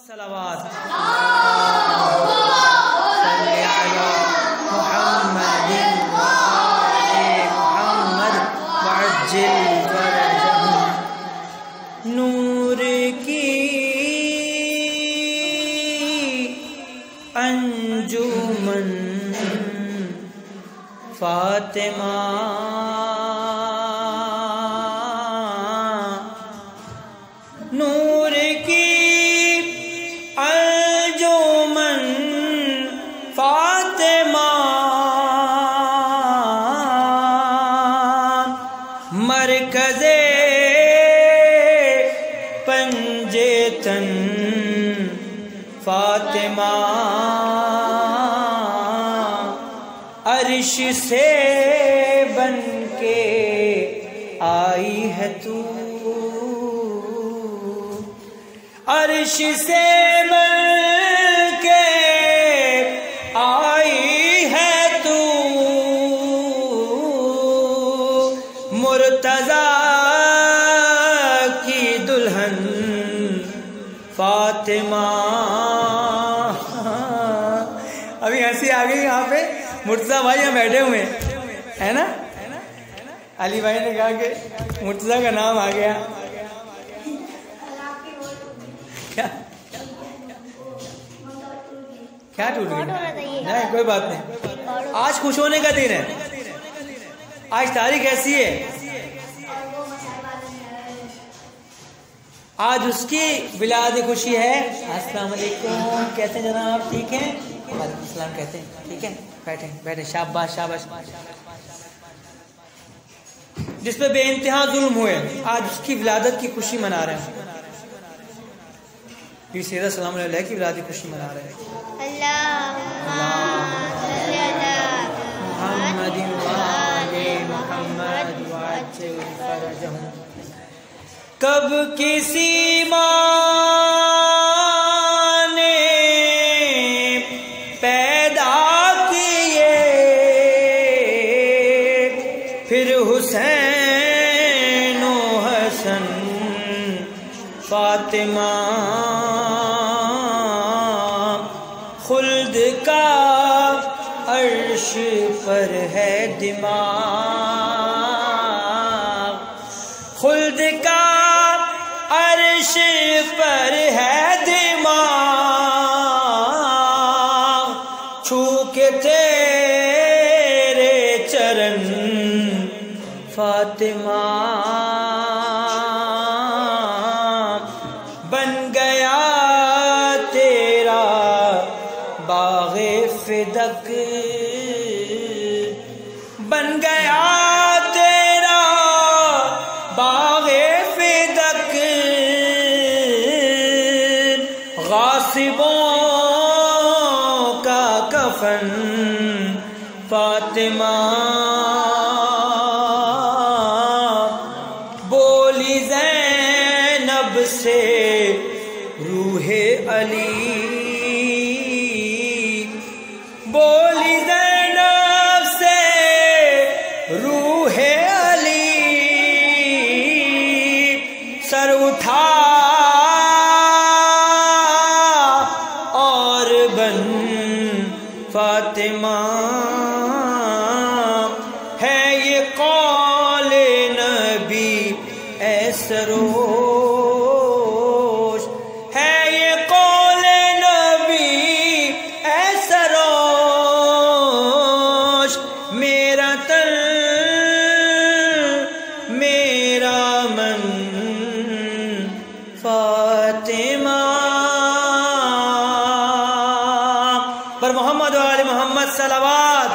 सलावत मुहम्मदिन व आले मुहम्मद वअज्जिल फरजहु। नूर की अंजुमन फातिमा नूर की अंजुमन फातिमा मरकज़े पंजेतन फातिमा अर्श से बन के आई है तू, अर्श से बन के आई है तू, मुर्तज़ा की दुल्हन फातिमा। अभी हंसी आ गई यहाँ पे, मुर्तज़ा भाई यहाँ बैठे हुए है ना। अली भाई ने कहा कि मुर्तज़ा का नाम आ गया। क्या क्या टूट गया? नहीं कोई बात नहीं, आज खुश होने का दिन है। आज तारीख ऐसी है, आज उसकी विलाद खुशी है। अस्सलाम वालेकुम, कैसे हैं जनाब? ठीक हैं? वालेकुम सलाम कहते हैं। ठीक है, बैठे बैठे, शाबाश शाबाश। जिस पे बेइंतहा जुल्म हुए, आज उसकी विलादत की खुशी मना रहे हैं। सीधा सलाम अलैहि की विलादत की खुशी मना रहे हैं। कब किसी माँ ने पैदा किए, फिर हुसैन ओ हसन फातिमा, खुल्द का अर्श पर है दिमाग, खुल्द का अर्श पर है दिमाग, छू के तेरे चरण फातिमा, बन गया तेरा बाग़े फिदक, बन गया तेरा बाग़े फिदक, गासिबों का कफन फातिमा, बोली ज़ैनब से रूहे अली, बोली ज़ैनब से रूहे अली, सर उठा और बन फातिमा, है ये कौले नबी ऐ सरोश, है ये कौले नबी ऐ सरोश, मेरा तन मेरा मन फातिमा। पर मोहम्मद वाले मोहम्मद सलावत